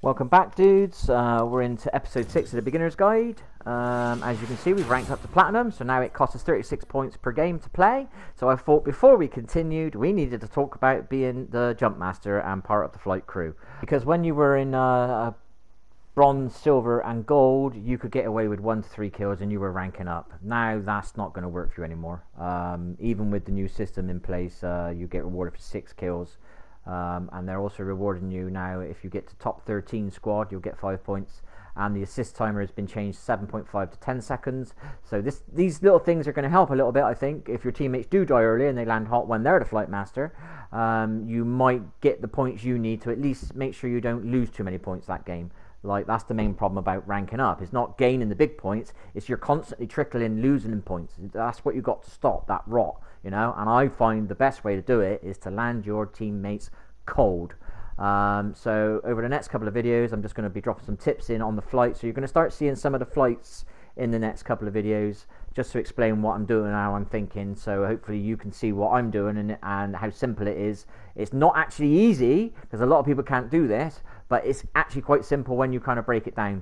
Welcome back, dudes. We're into episode 6 of the beginner's guide. As you can see, we've ranked up to platinum, so now it costs us 36 points per game to play. So I thought before we continued, we needed to talk about being the Jumpmaster and part of the flight crew. Because when you were in bronze, silver and gold, you could get away with 1 to 3 kills and you were ranking up. Now that's not going to work for you anymore. Even with the new system in place, you get rewarded for 6 kills. And they're also rewarding you now if you get to top 13 squad, you'll get 5 points. And the assist timer has been changed 7.5 to 10 seconds. So these little things are going to help a little bit, I think. If your teammates do die early and they land hot when they're the flight master, you might get the points you need to at least make sure you don't lose too many points that game. Like, that's the main problem about ranking up. It's not gaining the big points, it's you're constantly trickling, losing in points. That's what you've got to stop, that rot, you know. And I find the best way to do it is to land your teammates cold. So over the next couple of videos, I'm just going to be dropping some tips in on the flight. So you're going to start seeing some of the flights in the next couple of videos, just to explain what I'm doing and how I'm thinking. So hopefully you can see what I'm doing and how simple it is. It's not actually easy, because a lot of people can't do this, but it's actually quite simple when you kind of break it down.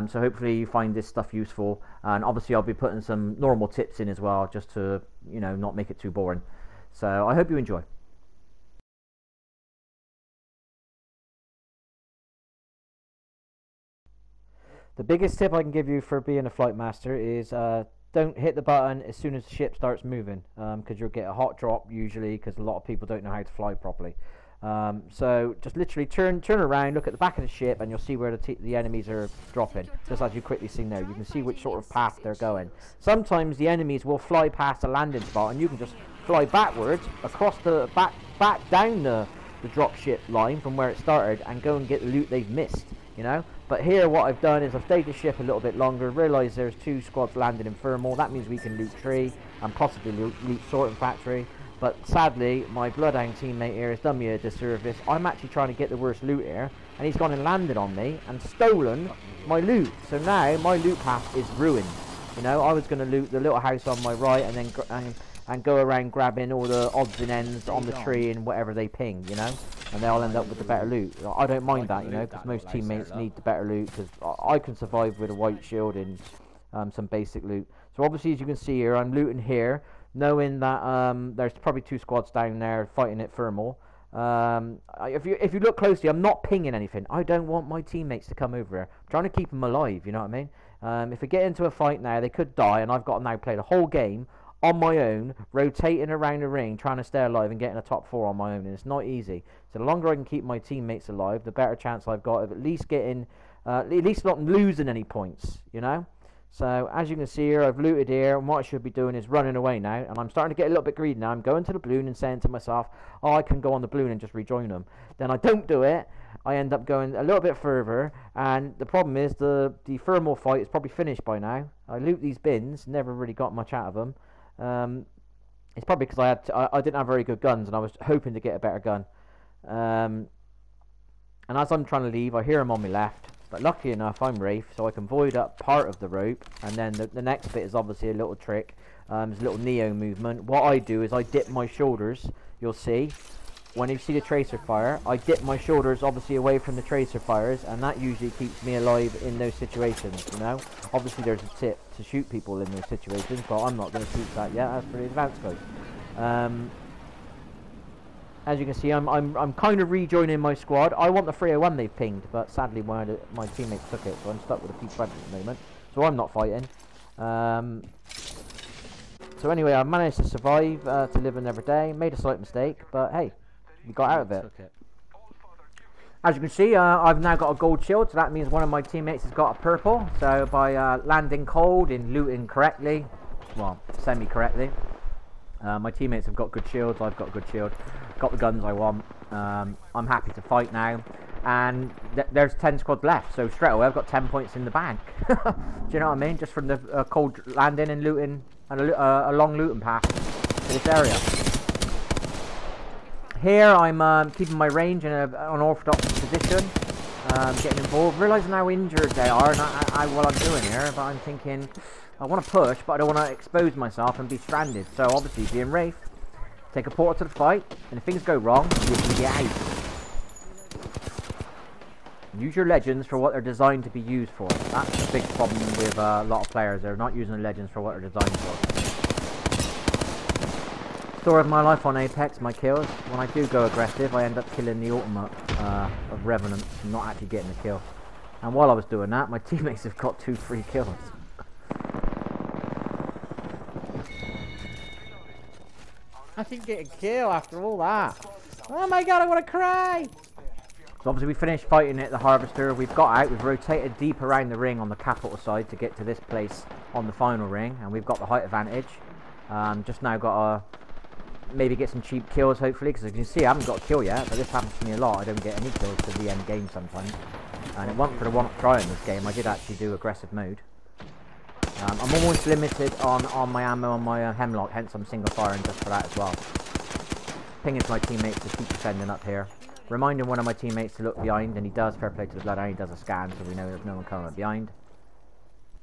So hopefully you find this stuff useful, and obviously I'll be putting some normal tips in as well, just to, you know, not make it too boring. So I hope you enjoy. The biggest tip I can give you for being a flight master is don't hit the button as soon as the ship starts moving, because you'll get a hot drop usually, because a lot of people don't know how to fly properly. So just literally turn around, look at the back of the ship, and you'll see where the enemies are dropping, just as you quickly see now. You can see which sort of path they're going. Sometimes the enemies will fly past a landing spot, and you can just fly backwards across the back down the drop ship line from where it started and go and get the loot they've missed, you know. But here what I've done is I've stayed the ship a little bit longer, realised there's 2 squads landing in thermal. That means we can loot tree and possibly loot sorting factory. But sadly, my bloodhound teammate here has done me a disservice. I'm actually trying to get the worst loot here, and he's gone and landed on me and stolen my loot. So now my loot path is ruined. You know, I was going to loot the little house on my right and then and go around grabbing all the odds and ends on the tree and whatever they ping, you know, and they'll end up with the better loot. I don't mind that, you know, because most teammates need the better loot, because I can survive with a white shield and some basic loot. So obviously, as you can see here, I'm looting here, knowing that there's probably 2 squads down there fighting at thermal. If you look closely, I'm not pinging anything. I don't want my teammates to come over here. I'm trying to keep them alive, you know what I mean? If we get into a fight now, they could die, and I've got to now play the whole game on my own, rotating around the ring, trying to stay alive and getting a top 4 on my own, and it's not easy. So the longer I can keep my teammates alive, the better chance I've got of at least getting, at least not losing any points, you know. So as you can see here, I've looted here, and what I should be doing is running away now, and I'm starting to get a little bit greedy now. I'm going to the balloon and saying to myself, oh, I can go on the balloon and just rejoin them. Then I don't do it. I end up going a little bit further, and the problem is the thermal fight is probably finished by now. I loot these bins, never really got much out of them. It's probably because I didn't have very good guns, and I was hoping to get a better gun. And as I'm trying to leave, I hear him on my left. But lucky enough, I'm Rafe, so I can void up part of the rope, and then the next bit is obviously a little trick. It's a little neo movement. What I do is I dip my shoulders. You'll see when you see the tracer fire, I dip my shoulders obviously away from the tracer fires, and that usually keeps me alive in those situations, you know. Obviously there's a tip to shoot people in those situations, but I'm not going to teach that yet. That's for the advanced guys. As you can see, I'm kind of rejoining my squad. I want the 301 they've pinged, but sadly my teammates took it, so I'm stuck with a few friends at the moment, so I'm not fighting. So anyway, I managed to survive, to live another day. Made a slight mistake, but hey, we got out of it. As you can see, I've now got a gold shield, so that means one of my teammates has got a purple. So by landing cold and looting correctly, well, semi-correctly, my teammates have got good shields, I've got a good shield, got the guns I want. I'm happy to fight now, and there's 10 squads left, so straight away I've got 10 points in the bank. Do you know what I mean? Just from the cold landing and looting, and a long looting path to this area. Here I'm keeping my range in an unorthodox position, getting involved, realising how injured they are and what I'm doing here, but I'm thinking I want to push, but I don't want to expose myself and be stranded. So obviously being Rafe, take a portal to the fight, and if things go wrong, you can get out. Use your legends for what they're designed to be used for. That's the big problem with a lot of players. They're not using the legends for what they're designed for. Story of my life on Apex, my kills. When I do go aggressive, I end up killing the ultimate of Revenants and not actually getting the kill. And while I was doing that, my teammates have got 2 free kills. I didn't get a kill after all that. Oh my god, I want to cry! So obviously we finished fighting at the Harvester. We've got out, we've rotated deep around the ring on the capital side to get to this place on the final ring. And we've got the height advantage. Just now got to maybe get some cheap kills hopefully, because as you can see I haven't got a kill yet, but this happens to me a lot. I don't get any kills to the end game sometimes. And it wasn't for the one try in this game. I did actually do aggressive mode. I'm almost limited on my ammo on my hemlock, hence I'm single firing just for that as well. Pinging to my teammates to keep defending up here. Reminding one of my teammates to look behind, and he does. Fair play to the blood, and he does a scan so we know there's no one coming up behind.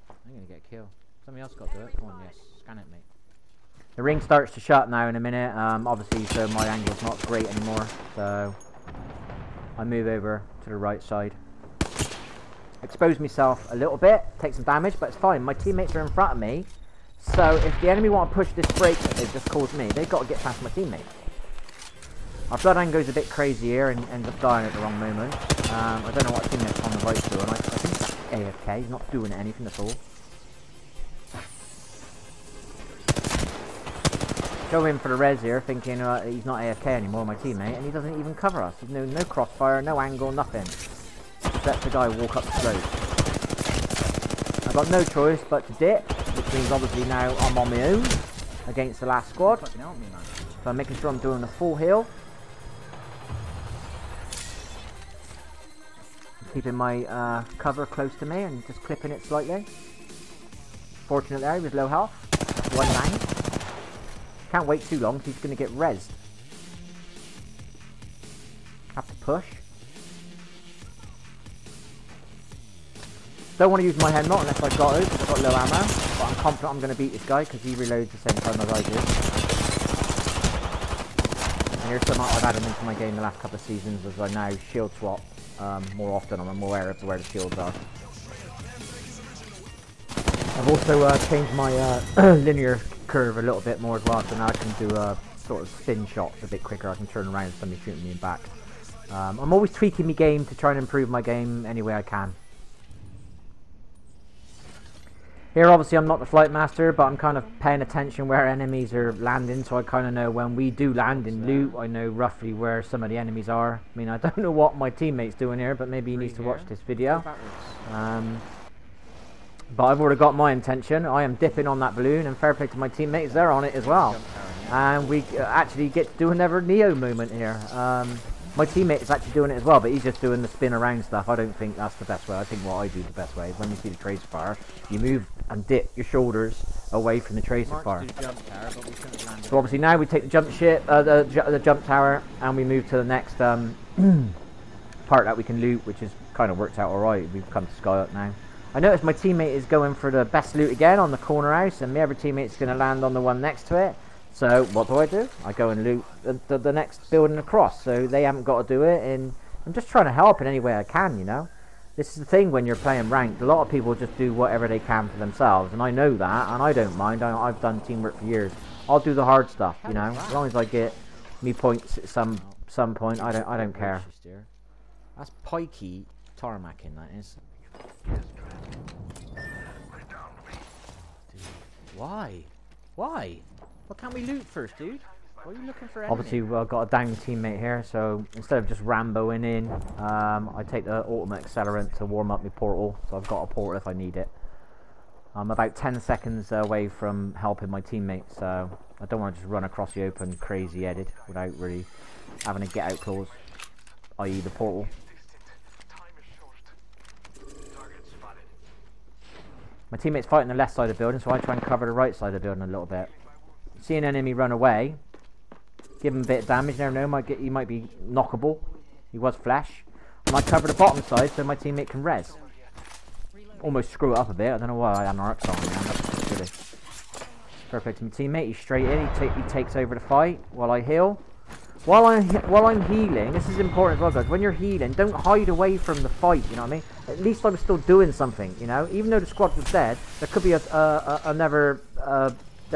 I'm going to get a kill. Somebody else got to do it. Come on, yes. Scan it, mate. The ring starts to shut now in a minute, obviously, so my angle's not great anymore. So I move over to the right side. Expose myself a little bit, take some damage, but it's fine. My teammates are in front of me, so if the enemy want to push this break that they've just caused me, they've got to get past my teammates. Our Bloodhound goes a bit crazy here and ends up dying at the wrong moment. I don't know what teammate's on the right to, and I think that's AFK. He's not doing anything at all. Go in for the res here, thinking he's not AFK anymore, my teammate, and he doesn't even cover us. There's no crossfire, no angle, nothing. Just let the guy walk up the slope. I've got no choice but to dip, which means obviously now I'm on my own against the last squad. So I'm making sure I'm doing a full heal. Keeping my cover close to me and just clipping it slightly. Fortunate there, he was low health. That's 1 round. Can't wait too long, he's going to get rezzed. Have to push. Don't want to use my headlock unless I've got it, because I've got low ammo. But I'm confident I'm going to beat this guy because he reloads the same time as I do. And here's something I've added into my game the last couple of seasons, as I now shield swap more often. I'm more aware of where the shields are. I've also changed my linear curve a little bit more as well, so now I can do sort of spin shots a bit quicker. I can turn around and somebody shooting me in back. I'm always tweaking my game to try and improve my game any way I can. Here obviously I'm not the flight master, but I'm kind of paying attention where enemies are landing, so I kind of know when we do land in loot, I know roughly where some of the enemies are. I mean, I don't know what my teammate's doing here, but maybe he needs to watch this video. But I've already got my intention. I am dipping on that balloon, and fair play to my teammates, they're on it as well. And we actually get to do another Neo moment here. My teammate is actually doing it as well, but he's just doing the spin around stuff. I don't think that's the best way. I think what I do the best way is when you see the tracer fire, you move and dip your shoulders away from the tracer fire. So obviously now we take the jump ship, the jump tower, and we move to the next part that we can loot, which is kind of worked out alright. We've come to sky up now. I noticed my teammate is going for the best loot again on the corner house, and my other teammate's going to land on the one next to it. So what do? I go and loot the next building across, so they haven't got to do it, and I'm just trying to help in any way I can, you know. This is the thing when you're playing ranked, a lot of people just do whatever they can for themselves, and I know that, and I don't mind. I've done teamwork for years. I'll do the hard stuff, you know, as long as I get me points at some point, I don't care. That's pikey tarmacking, that is. Dude, why? Why? What can't we loot first, dude? Why are you looking for enemies? Obviously, I've got a down teammate here, so instead of just Ramboing in, I take the ultimate accelerant to warm up my portal, so I've got a portal if I need it. I'm about 10 seconds away from helping my teammate, so I don't want to just run across the open crazy-headed without really having a get-out clause, i.e. the portal. My teammate's fighting the left side of the building, so I try and cover the right side of the building a little bit. See an enemy run away, give him a bit of damage, never know, he might be knockable. He was flesh. And I cover the bottom side so my teammate can res. Almost screw it up a bit, I don't know why I had an arc on me, that's silly. Perfect to my teammate, he's straight in, he takes over the fight while I heal. While I'm healing, this is important as well, guys. When you're healing, don't hide away from the fight. You know what I mean? At least I was still doing something. You know, even though the squad was dead, there could be there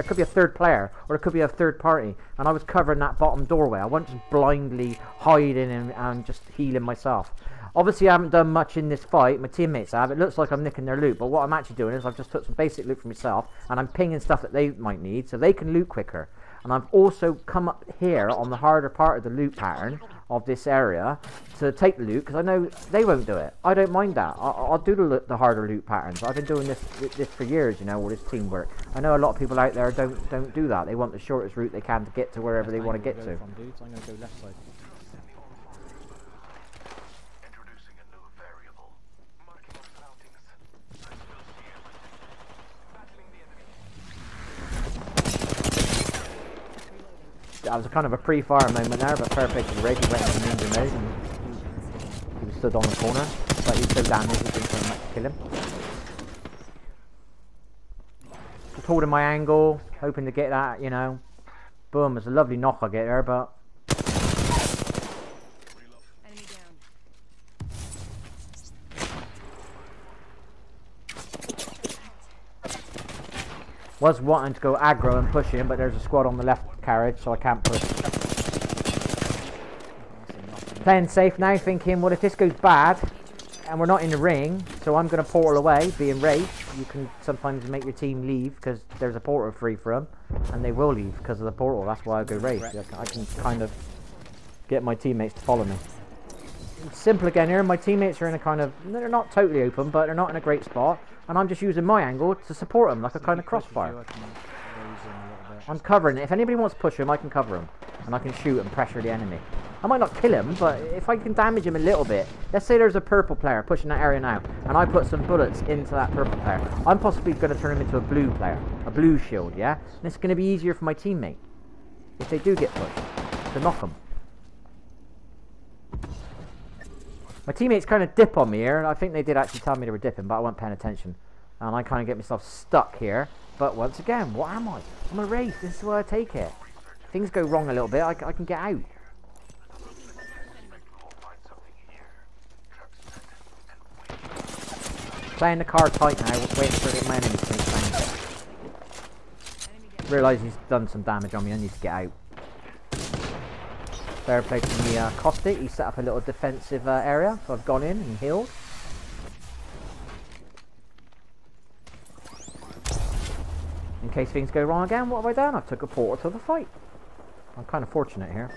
could be a third player, or it could be a third party, and I was covering that bottom doorway. I wasn't just blindly hiding and just healing myself. Obviously, I haven't done much in this fight. My teammates have. It looks like I'm nicking their loot, but what I'm actually doing is I've just took some basic loot for myself, and I'm pinging stuff that they might need, so they can loot quicker. And I've also come up here on the harder part of the loot pattern of this area to take the loot, because I know they won't do it. I don't mind that. I'll do the harder loot patterns. I've been doing this for years, you know, all this teamwork. I know a lot of people out there don't do that. They want the shortest route they can to get to wherever they want to get to. I'm going to go left side. That was a kind of a pre-fire moment there, but perfect for the race. He went into ninja mode and he was stood on the corner, but he was so damaged he didn't very much to kill him. Just holding my angle, hoping to get that, you know. Boom, it's a lovely knock I get there, but... Enemy down. Was wanting to go aggro and push him, but there's a squad on the left carriage, so I can't push. Playing safe now, thinking, well, if this goes bad and we're not in the ring, so I'm going to portal away, being Wraith. You can sometimes make your team leave because there's a portal free for them, and they will leave because of the portal. That's why I go Wraith. I can kind of get my teammates to follow me. It's simple again here. My teammates are in a kind of, they're not totally open, but they're not in a great spot, and I'm just using my angle to support them like a kind of crossfire. I'm covering it. If anybody wants to push him, I can cover him. And I can shoot and pressure the enemy. I might not kill him, but if I can damage him a little bit. Let's say there's a purple player pushing that area now, and I put some bullets into that purple player. I'm possibly going to turn him into a blue player. A blue shield, yeah? And it's going to be easier for my teammate, if they do get pushed, to knock them. My teammates kind of dip on me here, and I think they did actually tell me they were dipping, but I wasn't paying attention. And I kind of get myself stuck here. But once again, what am I? I'm a Wraith. This is where I take it. If things go wrong a little bit, I can get out. Playing the card tight now, waiting for my enemies to make things. Realise he's done some damage on me, I need to get out. Fair play to me, Caustic. He set up a little defensive area, so I've gone in and healed. In case things go wrong again, what have I done? I took a portal to the fight. I'm kind of fortunate here.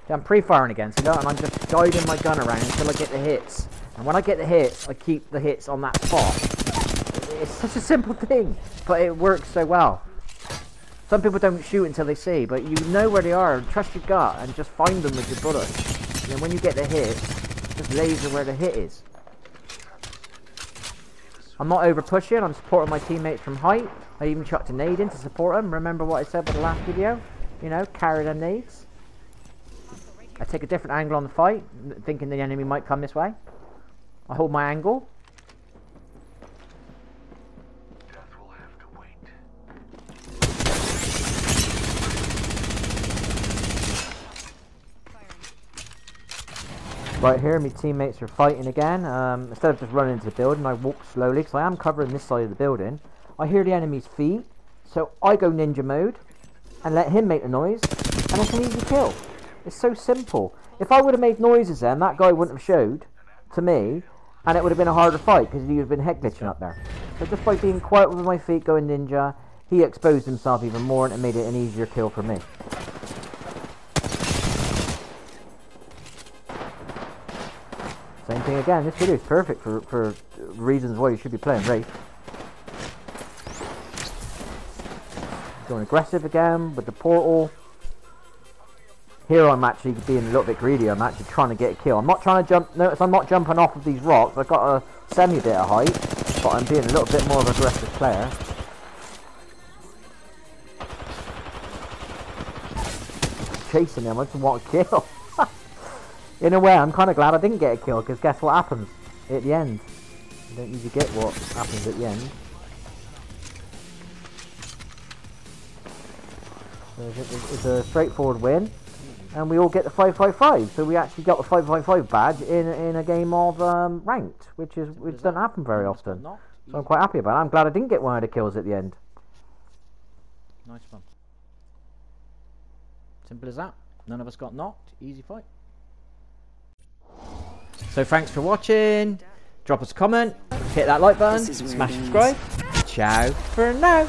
Yeah, I'm pre-firing again, so and I'm just guiding my gun around until I get the hits. And when I get the hits, I keep the hits on that spot. It's such a simple thing, but it works so well. Some people don't shoot until they see, but you know where they are. Trust your gut and just find them with your bullets. And then when you get the hit, just laser where the hit is. I'm not over pushing, I'm supporting my teammates from height. I even chucked a nade in to support them. Remember what I said with the last video? You know, carry them nades. I take a different angle on the fight, thinking the enemy might come this way. I hold my angle. Right here, my teammates are fighting again. Instead of just running into the building, I walk slowly because I am covering this side of the building. I hear the enemy's feet, so I go ninja mode and let him make the noise, and it's an easy kill. It's so simple. If I would have made noises then, that guy wouldn't have showed to me, and it would have been a harder fight because he would have been head glitching up there. So just by being quiet with my feet going ninja, he exposed himself even more and it made it an easier kill for me. Same thing again, this video is perfect for reasons why you should be playing Wraith. Going aggressive again with the portal. Here I'm actually being a little bit greedy, I'm actually trying to get a kill. I'm not trying to jump, notice I'm not jumping off of these rocks, I've got a semi-bit of height, but I'm being a little bit more of an aggressive player. Chasing them, I just want a kill. In a way, I'm kind of glad I didn't get a kill, because guess what happens at the end? You don't usually get what happens at the end. So it's a straightforward win, and we all get the 555. So we actually got the 555 badge in a game of ranked, which doesn't happen very often. So I'm quite happy about it. I'm glad I didn't get one of the kills at the end. Nice one. Simple as that. None of us got knocked. Easy fight. So thanks for watching. Drop us a comment, hit that like button, smash subscribe. Ciao for now.